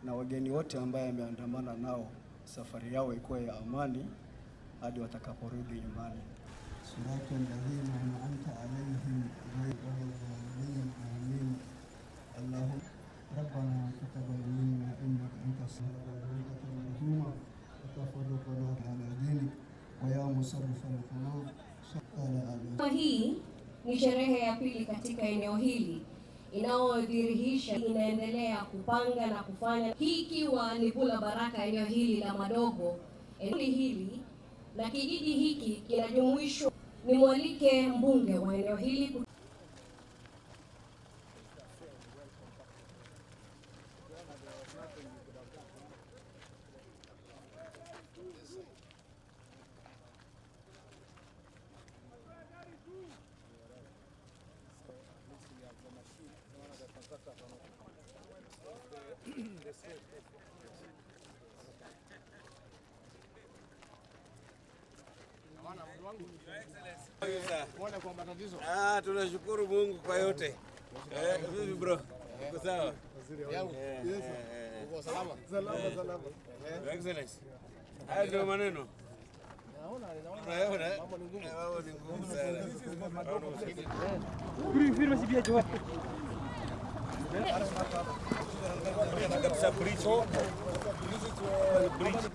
na wageni wote ambaye ameandamana nao, safari yao ikuwe ya amani hadi watakaporudi nyumbani. Suratul ladhina an'amta alayhim ghayril maghdubi alayhim. Allahumma rabbana taqabbal minna innaka antas samiul alim wa tafarraqna ala dinik wa ya musarrifal qulub shaqala. Hii ni sherehe ya pili katika eneo hili inayodhihirisha inaendelea kupanga na kufanya, hii ikiwa ni kula baraka eneo hili la Madogo. Eneo hili na kijiji hiki kinajumuishwa. Ni mwalike mbunge wa eneo hili tunashukuru Mungu kwa yote. Vipi bro? Uko sawa? Uko salama? Salama. Excellence. Hayo ndio maneno. Naona mambo ni ngumu. Mambo ni ngumu sana. Firma si viaje wapi? Kabisa bridge. Bridge.